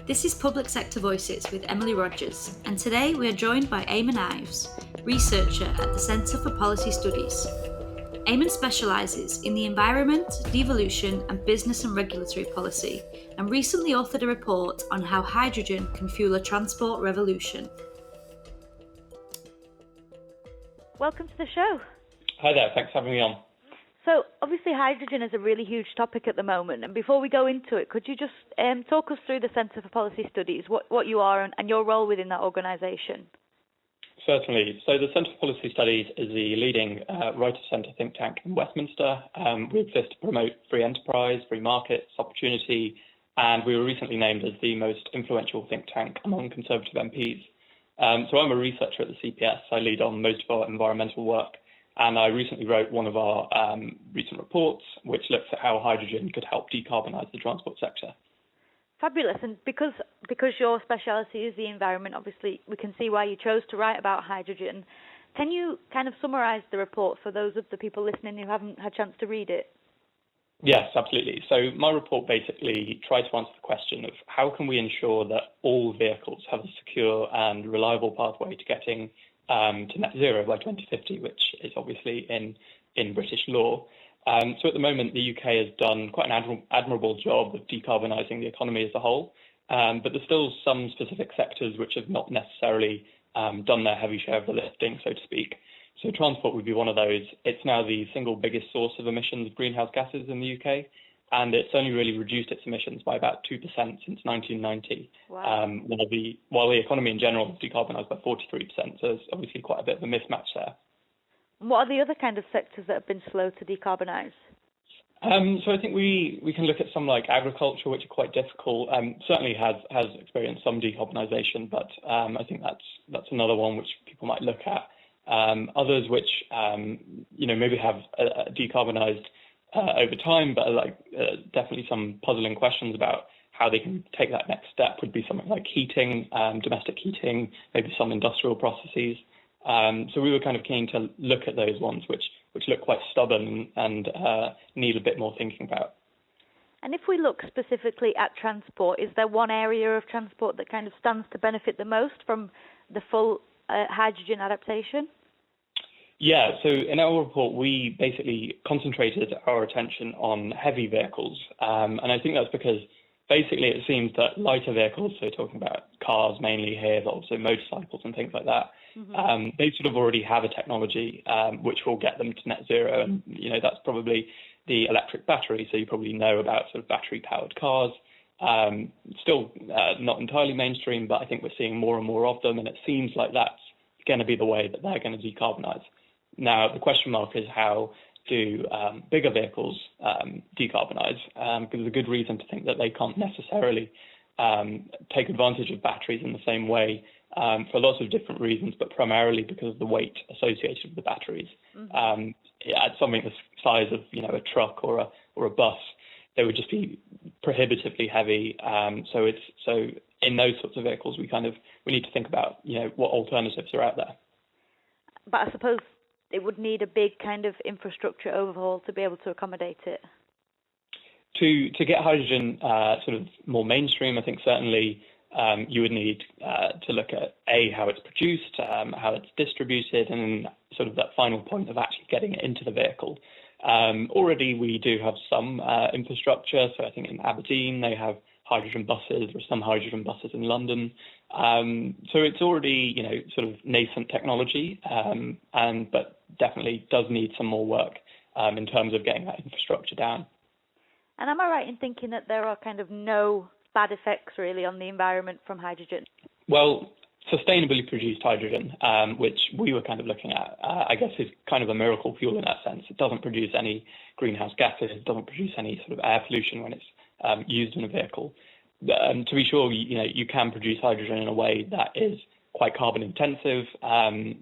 This is Public Sector Voices with Emily Rogers, and today we are joined by Eamonn Ives, researcher at the Centre for Policy Studies. Eamonn specialises in the environment, devolution and business and regulatory policy, and recently authored a report on how hydrogen can fuel a transport revolution. Welcome to the show. Hi there, thanks for having me on. So obviously hydrogen is a really huge topic at the moment, and before we go into it, could you just talk us through the Centre for Policy Studies, what you are and your role within that organisation? Certainly. So the Centre for Policy Studies is the leading right-of-centre think tank in Westminster. We exist to promote free enterprise, free markets, opportunity, and we were recently named as the most influential think tank among Conservative MPs. So I'm a researcher at the CPS. I lead on most of our environmental work. And I recently wrote one of our recent reports, which looks at how hydrogen could help decarbonise the transport sector. Fabulous. And because your speciality is the environment, obviously we can see why you chose to write about hydrogen. Can you kind of summarise the report for those of the people listening who haven't had a chance to read it? Yes, absolutely. So my report basically tried to answer the question of how can we ensure that all vehicles have a secure and reliable pathway to getting to net zero by 2050, which is obviously in British law. So at the moment, the UK has done quite an admirable job of decarbonising the economy as a whole, but there's still some specific sectors which have not necessarily done their heavy share of the lifting, so to speak. So transport would be one of those. It's now the single biggest source of emissions of greenhouse gases in the UK, and it's only really reduced its emissions by about 2% since 1990, wow. while the economy in general has decarbonised by 43%. So there's obviously quite a bit of a mismatch there. What are the other kind of sectors that have been slow to decarbonise? So I think we can look at some like agriculture, which are quite difficult. Certainly has experienced some decarbonisation, but I think that's another one which people might look at. Others which maybe have decarbonised over time, but definitely some puzzling questions about how they can take that next step would be something like heating, domestic heating, maybe some industrial processes. So we were kind of keen to look at those ones which look quite stubborn and need a bit more thinking about. And if we look specifically at transport, is there one area of transport that kind of stands to benefit the most from the full hydrogen adaptation? Yeah, so in our report, we basically concentrated our attention on heavy vehicles. And I think that's because basically it seems that lighter vehicles, so talking about cars mainly here, but also motorcycles and things like that, they sort of already have a technology which will get them to net zero. And, that's probably the electric battery. So you probably know about sort of battery-powered cars. Still not entirely mainstream, but I think we're seeing more and more of them. And it seems like that's going to be the way that they're going to decarbonise. Now, the question mark is how do bigger vehicles decarbonise? Because there's a good reason to think that they can't necessarily take advantage of batteries in the same way for lots of different reasons, but primarily because of the weight associated with the batteries. At something the size of a truck or a bus, they would just be prohibitively heavy. So in those sorts of vehicles, we need to think about what alternatives are out there. But I suppose it would need a big kind of infrastructure overhaul to be able to accommodate it. To get hydrogen sort of more mainstream, I think certainly you would need to look at how it's produced, how it's distributed, and sort of that final point of actually getting it into the vehicle. Already we do have some infrastructure. So I think in Aberdeen they have hydrogen buses, or some hydrogen buses in London. So it's already sort of nascent technology, but definitely does need some more work in terms of getting that infrastructure down. And am I right in thinking that there are kind of no bad effects really on the environment from hydrogen? Well, sustainably produced hydrogen, which we were kind of looking at, I guess is kind of a miracle fuel in that sense. It doesn't produce any greenhouse gases, it doesn't produce any sort of air pollution when it's used in a vehicle. To be sure, you can produce hydrogen in a way that is quite carbon intensive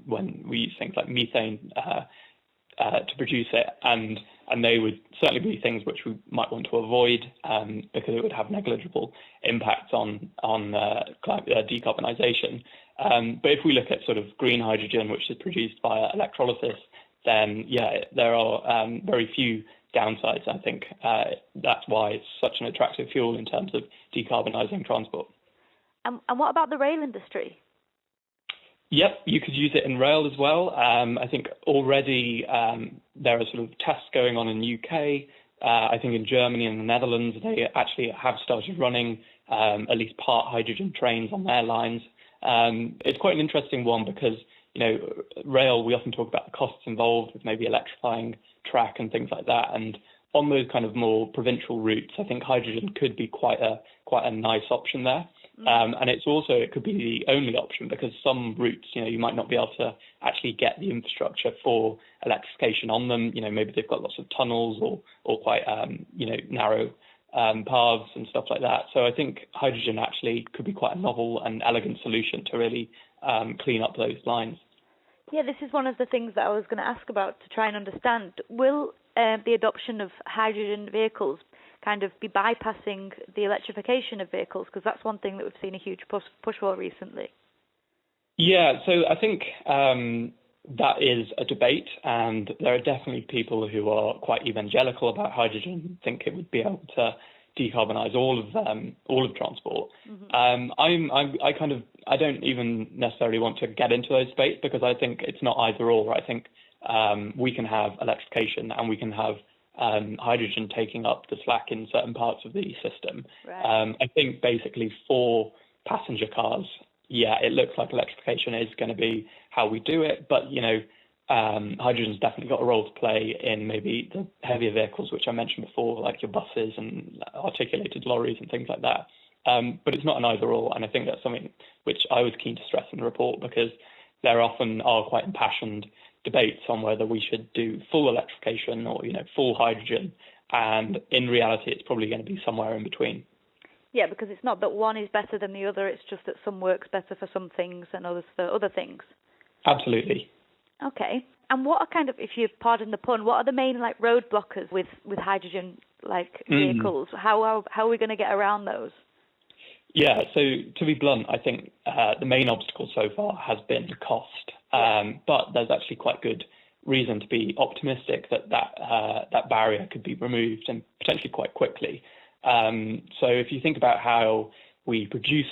when we use things like methane to produce it, and they would certainly be things which we might want to avoid because it would have negligible impacts on decarbonisation. But if we look at sort of green hydrogen, which is produced via electrolysis, then there are very few downsides. I think that's why it's such an attractive fuel in terms of decarbonising transport. And what about the rail industry? Yep, you could use it in rail as well. I think already there are sort of tests going on in the UK. I think in Germany and the Netherlands, they actually have started running at least part hydrogen trains on their lines. It's quite an interesting one because, rail, we often talk about the costs involved with maybe electrifying track and things like that. And on those kind of more provincial routes, I think hydrogen could be quite a nice option there. And it could be the only option because some routes, you might not be able to actually get the infrastructure for electrification on them. Maybe they've got lots of tunnels or quite, narrow paths and stuff like that. So I think hydrogen actually could be quite a novel and elegant solution to really clean up those lines. Yeah, this is one of the things that I was going to ask about to try and understand. Will the adoption of hydrogen vehicles kind of be bypassing the electrification of vehicles? Because that's one thing that we've seen a huge push for recently. Yeah, so I think that is a debate, and there are definitely people who are quite evangelical about hydrogen, think it would be able to decarbonize all of transport. I don't even necessarily want to get into those debates because I think it's not either or. I think we can have electrification and we can have hydrogen taking up the slack in certain parts of the system. Right. I think basically for passenger cars, it looks like electrification is going to be how we do it, but hydrogen's definitely got a role to play in maybe the heavier vehicles, which I mentioned before, like your buses and articulated lorries and things like that. But it's not an either or, and I think that's something which I was keen to stress in the report because there often are quite impassioned debates on whether we should do full electrification or full hydrogen, and in reality it's probably going to be somewhere in between. Yeah, because it's not that one is better than the other, it's just that some works better for some things and others for other things. Absolutely. Okay. And what are kind of, if you pardon the pun, what are the main road blockers with hydrogen vehicles? How are we going to get around those? Yeah, so to be blunt, I think the main obstacle so far has been cost. But there's actually quite good reason to be optimistic that barrier could be removed and potentially quite quickly. So if you think about how we produce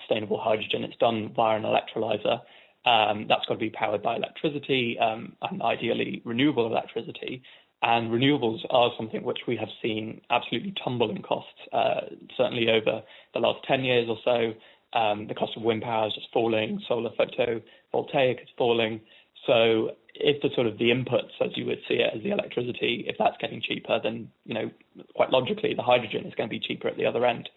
sustainable hydrogen, it's done via an electrolyzer. That's got to be powered by electricity and ideally renewable electricity. And renewables are something which we have seen absolutely tumble in costs, certainly over the last 10 years or so. The cost of wind power is just falling, solar photovoltaic is falling. So if the inputs, as you would see it, as the electricity, if that's getting cheaper, then, quite logically, the hydrogen is going to be cheaper at the other end.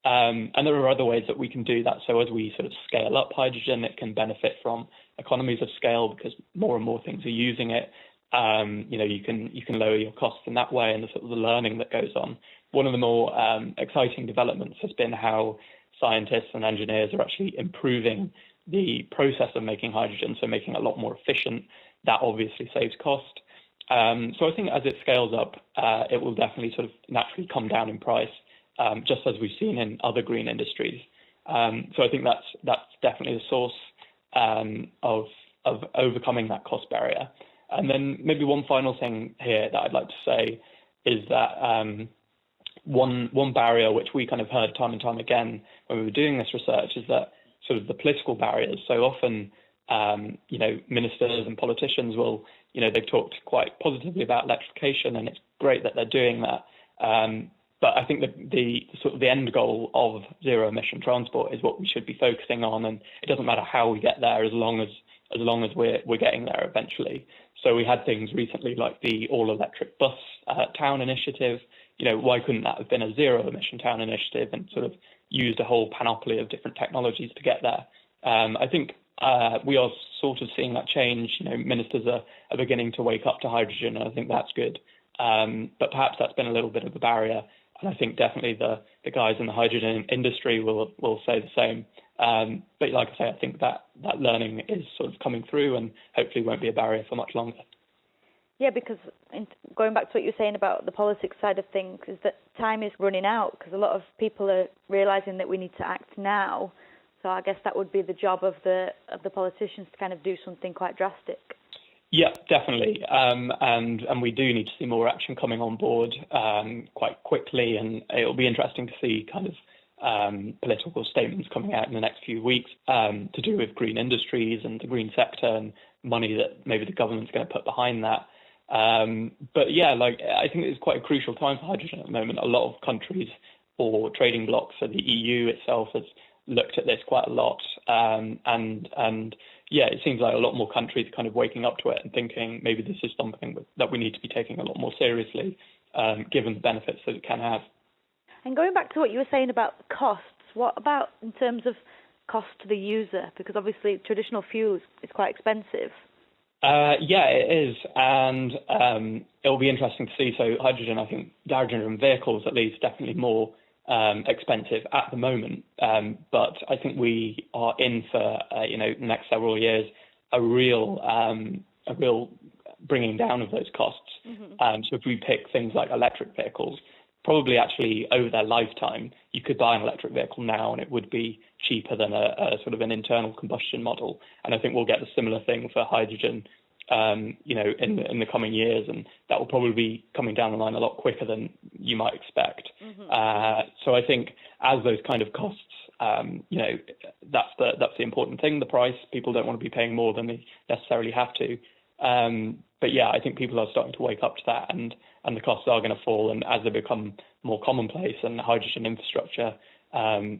And there are other ways that we can do that. So as we scale up hydrogen, it can benefit from economies of scale because more and more things are using it. You can lower your costs in that way, and the learning that goes on. One of the more exciting developments has been how scientists and engineers are actually improving the process of making hydrogen, so making it a lot more efficient. That obviously saves cost. So I think as it scales up, it will definitely naturally come down in price, just as we've seen in other green industries. So I think that's definitely a source of overcoming that cost barrier. And then maybe one final thing here that I'd like to say is that one barrier which we kind of heard time and time again when we were doing this research is that the political barriers. So often, ministers and politicians will, they've talked quite positively about electrification, and it's great that they're doing that. But I think that the end goal of zero emission transport is what we should be focusing on, and it doesn't matter how we get there as long as we're getting there eventually. So we had things recently like the all-electric bus town initiative. Why couldn't that have been a zero-emission town initiative and used a whole panoply of different technologies to get there? I think we are seeing that change. Ministers are beginning to wake up to hydrogen, and I think that's good. But perhaps that's been a little bit of a barrier, and I think definitely the guys in the hydrogen industry will say the same. But like I say, I think that learning is coming through and hopefully won't be a barrier for much longer. Yeah, because going back to what you were saying about the politics side of things, is that time is running out because a lot of people are realising that we need to act now. So I guess that would be the job of the politicians to kind of do something quite drastic. Yeah, definitely. And we do need to see more action coming on board quite quickly, and it'll be interesting to see political statements coming out in the next few weeks to do with green industries and the green sector and money that maybe the government's going to put behind that. But yeah, I think it's quite a crucial time for hydrogen at the moment. A lot of countries or trading blocs, so the EU itself has looked at this quite a lot, and yeah, it seems like a lot more countries are kind of waking up to it and thinking maybe this is something that we need to be taking a lot more seriously, given the benefits that it can have. And going back to what you were saying about costs, what about in terms of cost to the user? Because obviously traditional fuels is quite expensive. Yeah, it is, and it'll be interesting to see. So hydrogen, I think hydrogen vehicles at least definitely more expensive at the moment, but I think we are in for next several years a real bringing down of those costs. Mm-hmm. So if we pick things like electric vehicles, probably actually over their lifetime, you could buy an electric vehicle now and it would be cheaper than a sort of an internal combustion model. And I think we'll get a similar thing for hydrogen, in the coming years, and that will probably be coming down the line a lot quicker than you might expect. Mm-hmm. So I think as those kind of costs, that's the important thing. The price, people don't want to be paying more than they necessarily have to. But yeah, I think people are starting to wake up to that, and the costs are going to fall. And as they become more commonplace and hydrogen infrastructure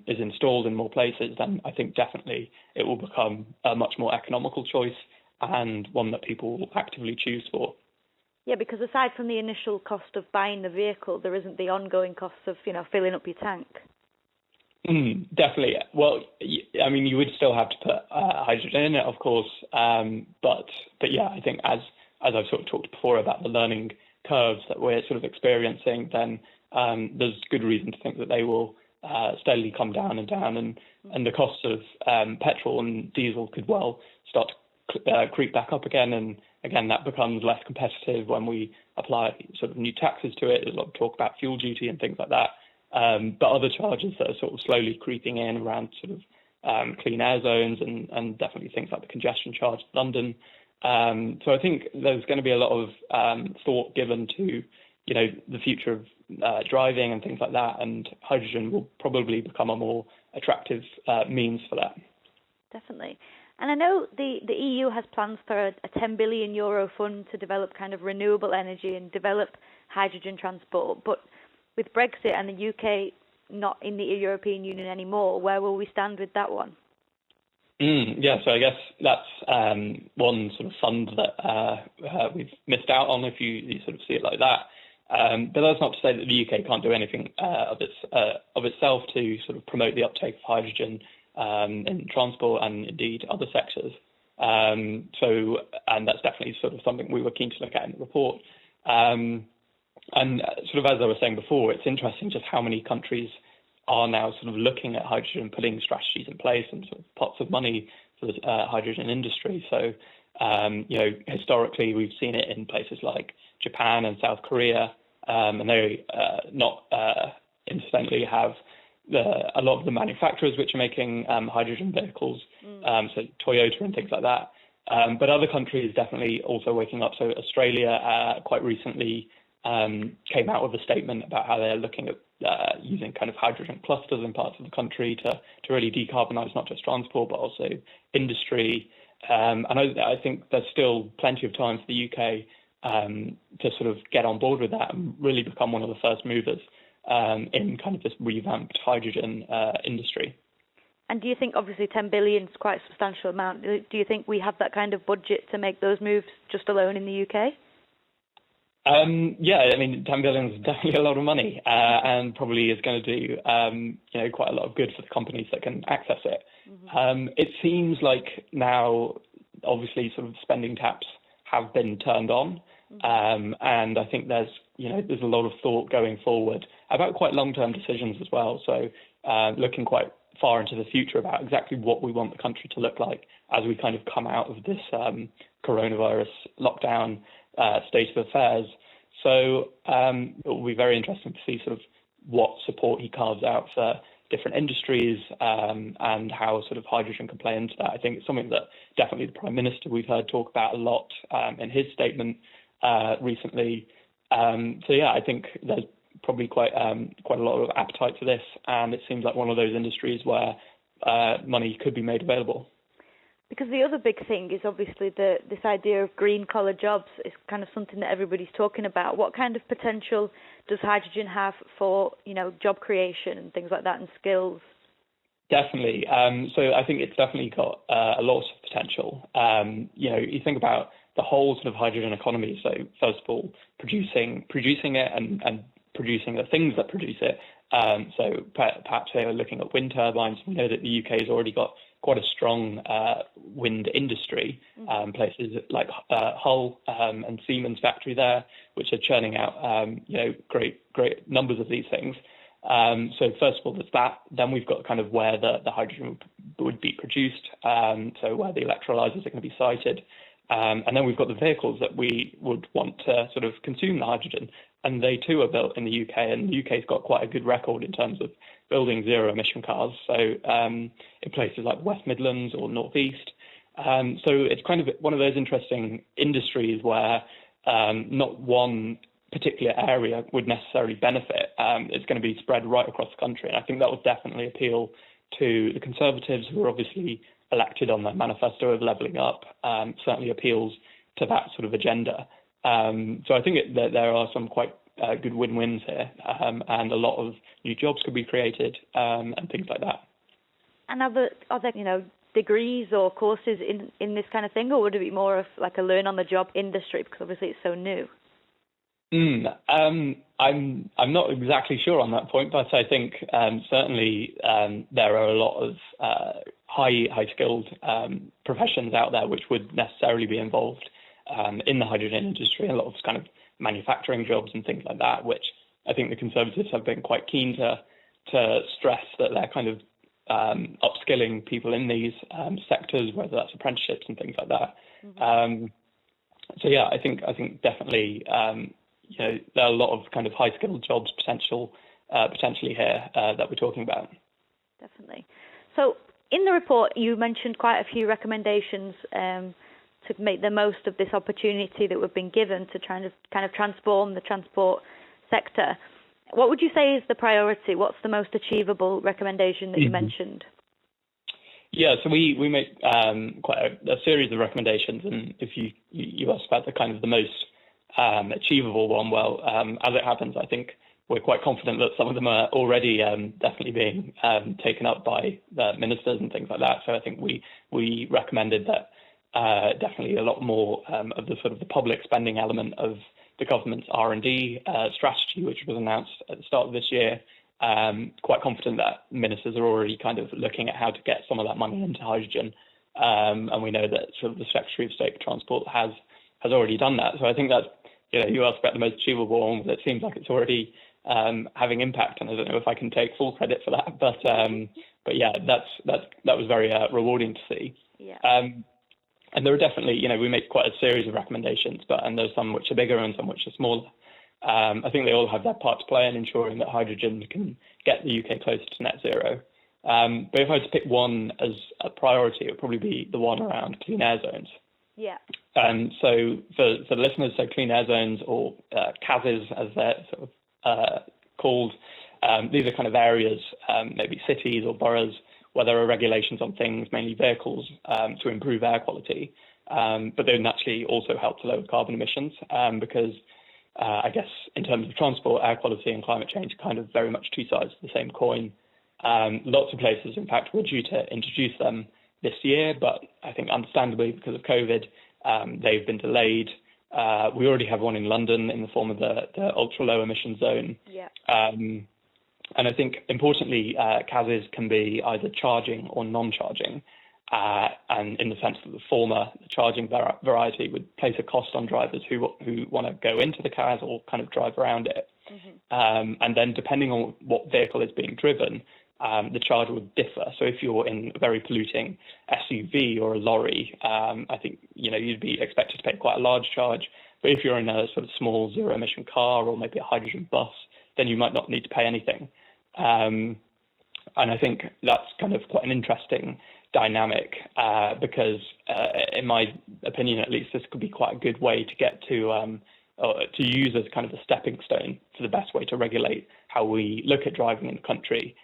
is installed in more places, then I think definitely it will become a much more economical choice and one that people will actively choose for. Yeah, because aside from the initial cost of buying the vehicle, there isn't the ongoing costs of filling up your tank. Definitely. Well, I mean, you would still have to put hydrogen in it, of course, but yeah, I think as I've sort of talked before about the learning curves that we're sort of experiencing, then there's good reason to think that they will steadily come down and the costs of petrol and diesel could well start to creep back up again, and again that becomes less competitive when we apply sort of new taxes to it. There's a lot of talk about fuel duty and things like that. But other charges that are sort of slowly creeping in around sort of clean air zones and definitely things like the congestion charge in London. So I think there's going to be a lot of thought given to, the future of driving and things like that, and hydrogen will probably become a more attractive means for that. Definitely. And I know the EU has plans for a €10 billion fund to develop kind of renewable energy and develop hydrogen transport, but with Brexit and the UK not in the European Union anymore, where will we stand with that one? Yeah, so I guess that's one sort of fund that we've missed out on, if you sort of see it like that. But that's not to say that the UK can't do anything of itself to sort of promote the uptake of hydrogen in transport and indeed other sectors. And that's definitely sort of something we were keen to look at in the report. And sort of as I was saying before, it's interesting just how many countries are now sort of looking at hydrogen, putting strategies in place and sort of pots of money for the hydrogen industry. So, historically, we've seen it in places like Japan and South Korea, and they not incidentally have a lot of the manufacturers which are making hydrogen vehicles, so Toyota and things like that. But other countries definitely also waking up. So Australia quite recently came out with a statement about how they're looking at using kind of hydrogen clusters in parts of the country to really decarbonize not just transport, but also industry. And I think there's still plenty of time for the UK to sort of get on board with that and really become one of the first movers in kind of this revamped hydrogen industry. And do you think, obviously 10 billion is quite a substantial amount, do you think we have that kind of budget to make those moves just alone in the UK? Yeah, I mean, 10 billion is definitely a lot of money, and probably is going to do, quite a lot of good for the companies that can access it. Mm-hmm. It seems like now, obviously, sort of spending taps have been turned on, and I think there's a lot of thought going forward about quite long-term decisions as well. So, looking quite far into the future about exactly what we want the country to look like as we kind of come out of this coronavirus lockdown state of affairs. So it will be very interesting to see sort of what support he carves out for different industries and how sort of hydrogen can play into that. I think it's something that definitely the Prime Minister we've heard talk about a lot in his statement recently. So yeah, I think there's probably quite a lot of appetite for this, and it seems like one of those industries where money could be made available. Because the other big thing is obviously this idea of green collar jobs is kind of something that everybody's talking about. What kind of potential does hydrogen have for, job creation and things like that and skills? Definitely. So I think it's definitely got a lot of potential. You think about the whole sort of hydrogen economy. So first of all, producing it and producing the things that produce it. So perhaps they are looking at wind turbines. We know that the UK has already got quite a strong wind industry. Places like Hull and Siemens factory there, which are churning out great numbers of these things. So first of all, there's that. Then we've got kind of where the hydrogen would be produced, so where the electrolyzers are going to be sited. And then we've got the vehicles that we would want to sort of consume the hydrogen. And they too are built in the UK, and the UK's got quite a good record in terms of building zero-emission cars. So in places like West Midlands or North East. So it's kind of one of those interesting industries where not one particular area would necessarily benefit. It's going to be spread right across the country, and I think that would definitely appeal to the Conservatives, who are obviously elected on their manifesto of levelling up. Certainly appeals to that sort of agenda. So I think that there are some quite good win-wins here, and a lot of new jobs could be created, and things like that. And are there degrees or courses in this kind of thing, or would it be more of like a learn-on-the-job industry, because obviously it's so new? I'm not exactly sure on that point, but I think certainly there are a lot of high-skilled professions out there which would necessarily be involved in the hydrogen industry, and a lot of kind of manufacturing jobs and things like that, which I think the Conservatives have been quite keen to stress that they're kind of upskilling people in these sectors, whether that's apprenticeships and things like that. So yeah, I think definitely there are a lot of kind of high-skilled jobs potentially here that we're talking about. Definitely. So in the report, you mentioned quite a few recommendations to make the most of this opportunity that we've been given to try and kind of transform the transport sector. What would you say is the priority? What's the most achievable recommendation that you mentioned? Yeah, so we make quite a series of recommendations, and if you asked about the most achievable one, well, as it happens, I think we're quite confident that some of them are already definitely being taken up by the ministers and things like that. So I think we recommended that definitely a lot more of the sort of the public spending element of the government's R&D strategy, which was announced at the start of this year. Quite confident that ministers are already kind of looking at how to get some of that money into hydrogen. And we know that sort of the Secretary of State for Transport has already done that. So I think that's, you asked about the most achievable one, but it seems like it's already having impact. And I don't know if I can take full credit for that, but yeah, that was very rewarding to see. Yeah. And there are definitely, we make quite a series of recommendations, and there's some which are bigger and some which are smaller. I think they all have their part to play in ensuring that hydrogen can get the UK closer to net zero. But if I had to pick one as a priority, it would probably be the one around clean air zones. Yeah. So for the listeners, so clean air zones, or CAZs as they're sort of called, these are kind of areas, maybe cities or boroughs, where there are regulations on things, mainly vehicles, to improve air quality. But they would naturally also help to lower carbon emissions, because I guess in terms of transport, air quality and climate change are kind of very much two sides of the same coin. Lots of places, in fact, were due to introduce them this year, but I think understandably because of COVID, they've been delayed. We already have one in London in the form of the ultra low emission zone. Yeah. And I think importantly, CAZs can be either charging or non-charging. And in the sense that the former, the charging variety, would place a cost on drivers who want to go into the CAZ or kind of drive around it. And then depending on what vehicle is being driven, the charge would differ. So if you're in a very polluting SUV or a lorry, I think you'd be expected to pay quite a large charge. But if you're in a sort of small zero emission car or maybe a hydrogen bus, then you might not need to pay anything. And I think that's kind of quite an interesting dynamic, because in my opinion, at least, this could be quite a good way to get to to use as kind of a stepping stone for the best way to regulate how we look at driving in the country,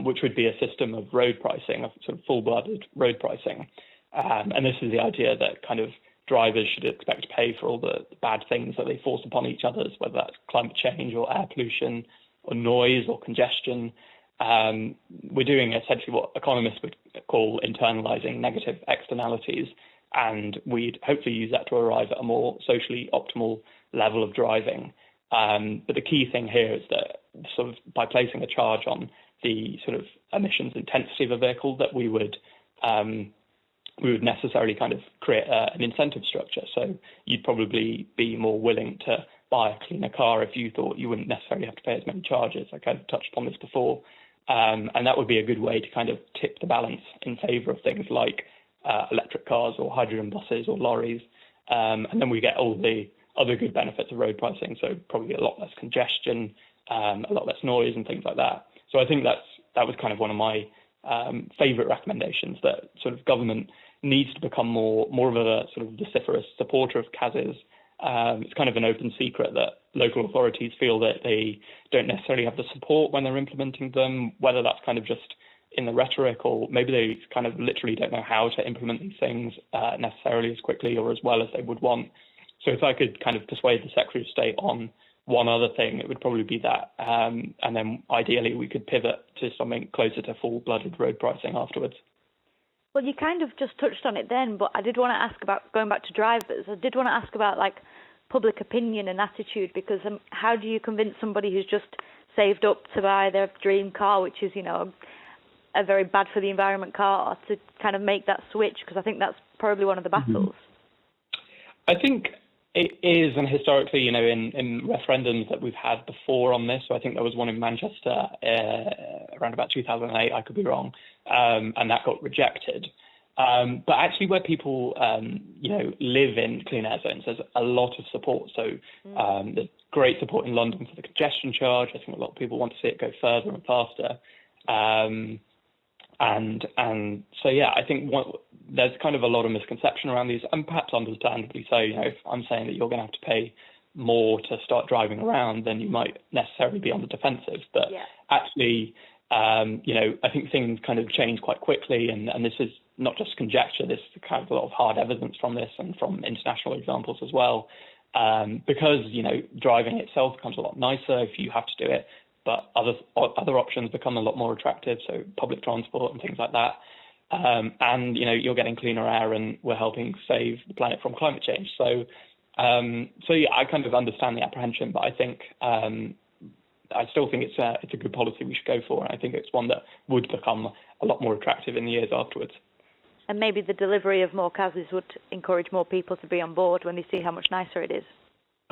which would be a system of road pricing, of sort of full-blooded road pricing. And this is the idea that kind of drivers should expect to pay for all the bad things that they force upon each other, whether that's climate change or air pollution or noise or congestion. We're doing essentially what economists would call internalizing negative externalities, and we'd hopefully use that to arrive at a more socially optimal level of driving. But the key thing here is that sort of by placing a charge on the sort of emissions intensity of a vehicle, that we would necessarily kind of create an incentive structure. So you'd probably be more willing to buy a cleaner car if you thought you wouldn't necessarily have to pay as many charges. I kind of touched upon this before. And that would be a good way to kind of tip the balance in favour of things like electric cars or hydrogen buses or lorries. And then we get all the other good benefits of road pricing. So probably a lot less congestion, a lot less noise and things like that. So I think that was kind of one of my favourite recommendations, that sort of government needs to become more of a sort of vociferous supporter of CASs. It's kind of an open secret that local authorities feel that they don't necessarily have the support when they're implementing them, whether that's kind of just in the rhetoric, or maybe they kind of literally don't know how to implement these things necessarily as quickly or as well as they would want. So if I could kind of persuade the Secretary of State on one other thing, it would probably be that. And then ideally we could pivot to something closer to full-blooded road pricing afterwards. Well, you kind of just touched on it then, but I did want to ask about, going back to drivers, I did want to ask about like public opinion and attitude, because how do you convince somebody who's just saved up to buy their dream car, which is, you know, a very bad for the environment car, to kind of make that switch? Because I think that's probably one of the battles. I think it is, and historically, you know, in referendums that we've had before on this, so I think there was one in Manchester around about 2008, I could be wrong, and that got rejected. But actually where people, you know, live in clean air zones, there's a lot of support. So there's great support in London for the congestion charge. I think a lot of people want to see it go further and faster. And so, yeah, I think there's kind of a lot of misconception around these, and perhaps understandably so. You know, if I'm saying that you're going to have to pay more to start driving around, then you might necessarily be on the defensive. But actually, you know, I think things kind of change quite quickly, and this is not just conjecture. There's kind of a lot of hard evidence from this and from international examples as well. Because, you know, driving itself becomes a lot nicer if you have to do it, but other options become a lot more attractive, so public transport and things like that. And, you know, you're getting cleaner air, and we're helping save the planet from climate change. So yeah, I kind of understand the apprehension, but I think I still think it's a good policy we should go for, and I think it's one that would become a lot more attractive in the years afterwards. And maybe the delivery of more CASs would encourage more people to be on board when they see how much nicer it is.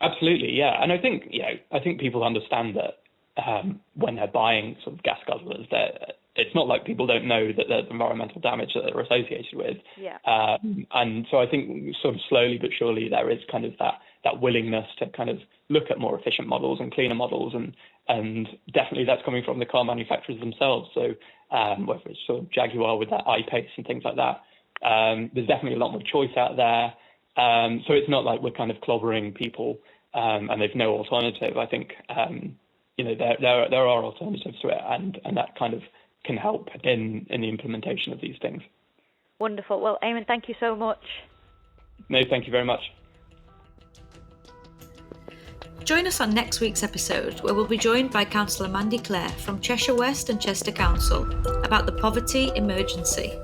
Absolutely, yeah. And I think, you know, I think people understand that when they're buying sort of gas guzzlers, it's not like people don't know that there's environmental damage that they're associated with. Yeah. And so I think sort of slowly but surely there is kind of that willingness to kind of look at more efficient models and cleaner models, and definitely that's coming from the car manufacturers themselves. So whether it's sort of Jaguar with that I-Pace and things like that, there's definitely a lot more choice out there. So it's not like we're kind of clobbering people and there's no alternative. I think you know, there are alternatives to it, and that kind of can help in the implementation of these things. Wonderful. Well, Eamonn, thank you so much. No, thank you very much. Join us on next week's episode, where we'll be joined by Councillor Mandy Clare from Cheshire West and Chester Council about the poverty emergency.